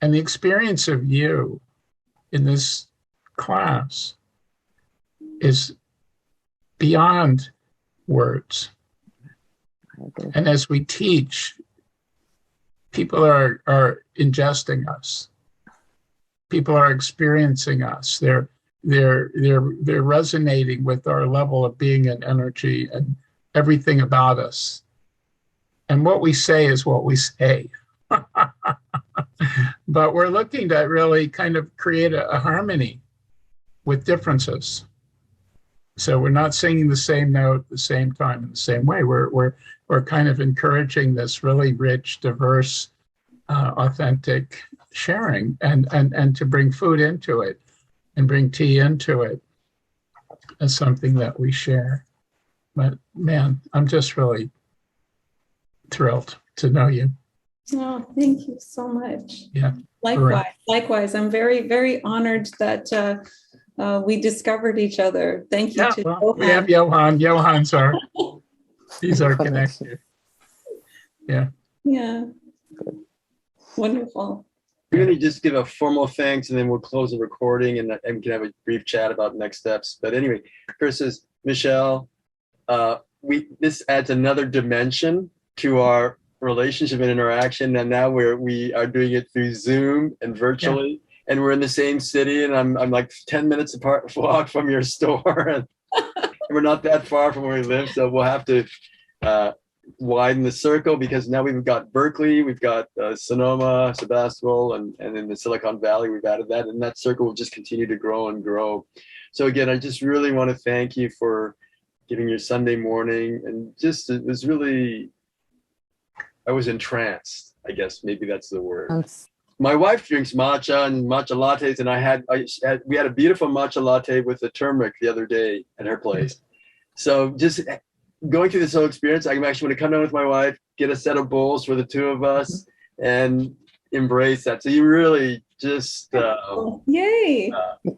Speaker 5: And the experience of you in this class is beyond words. And as we teach, people are ingesting us. People are experiencing us. They're resonating with our level of being and energy and everything about us. And what we say is what we say. But we're looking to really kind of create a harmony with differences. So we're not singing the same note at the same time in the same way. We're kind of encouraging this really rich, diverse, authentic sharing and to bring food into it and bring tea into it as something that we share. But man, I'm just really thrilled to know you.
Speaker 2: Oh, thank you so much.
Speaker 5: Yeah.
Speaker 2: Likewise. I'm very, very honored that we discovered each other. Thank you to
Speaker 5: well, we have Johan. Johan's he's our connector. Yeah.
Speaker 2: Yeah. Wonderful.
Speaker 1: We're going to just give a formal thanks and then we'll close the recording and we can have a brief chat about next steps. But anyway, Chris says, Michelle, this adds another dimension to our relationship and interaction. And now we are doing it through Zoom and virtually. Yeah. And we're in the same city and I'm like 10 minutes apart walk from your store. And we're not that far from where we live. So we'll have to widen the circle because now we've got Berkeley, we've got Sonoma, Sebastopol, and in the Silicon Valley, we've added that, and that circle will just continue to grow and grow. So again, I just really want to thank you for giving your Sunday morning, and just, it was really, I was entranced, I guess, maybe that's the word. My wife drinks matcha and matcha lattes, and we had a beautiful matcha latte with the turmeric the other day at her place. So just going through this whole experience, I'm actually going to come down with my wife, get a set of bowls for the two of us, and embrace that. So you really just
Speaker 2: yay!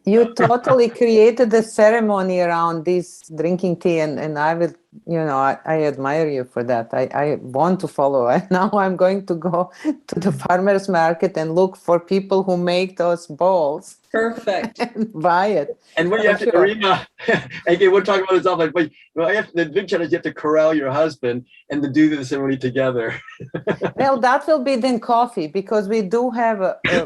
Speaker 3: You totally created the ceremony around this drinking tea, and I will, I admire you for that. I want to follow. And now I'm going to go to the farmers market and look for people who make those bowls.
Speaker 2: Perfect.
Speaker 3: And buy it.
Speaker 1: And when you have to, Rima, again, we'll talk about this offline, but the big challenge, you have to corral your husband and to do the ceremony together.
Speaker 3: Well, that will be then coffee, because we do have,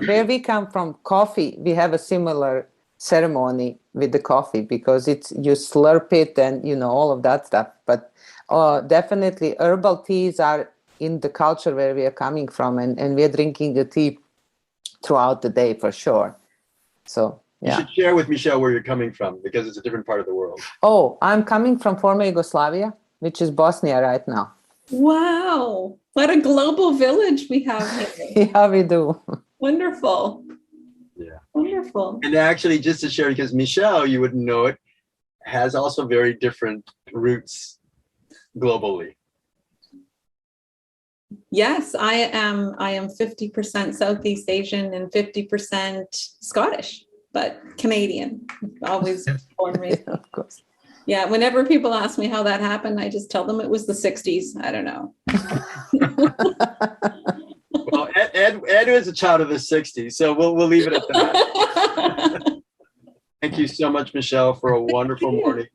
Speaker 3: where we come from, coffee, we have a similar ceremony with the coffee, because you slurp it and, all of that stuff. But definitely herbal teas are in the culture where we are coming from, and we are drinking the tea throughout the day for sure. So, yeah.
Speaker 1: You should share with Michelle where you're coming from, because it's a different part of the world.
Speaker 3: Oh, I'm coming from former Yugoslavia, which is Bosnia right now.
Speaker 2: Wow. What a global village we have here.
Speaker 3: Yeah, we do.
Speaker 2: Wonderful.
Speaker 1: Yeah.
Speaker 2: Wonderful.
Speaker 1: And actually, just to share, because Michelle, you wouldn't know it, has also very different roots globally.
Speaker 2: Yes, I am 50% Southeast Asian and 50% Scottish, but Canadian. Always born and raised.
Speaker 3: Of course.
Speaker 2: Yeah, whenever people ask me how that happened, I just tell them it was the 60s. I don't know.
Speaker 1: Well, Ed is a child of the 60s, so we'll leave it at that. Thank you so much, Michelle, for a wonderful morning.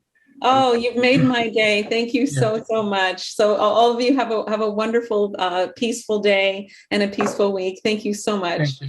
Speaker 2: Oh, you've made my day. Thank you so much. So all of you have a wonderful, peaceful day and a peaceful week. Thank you so much.
Speaker 5: Thank you.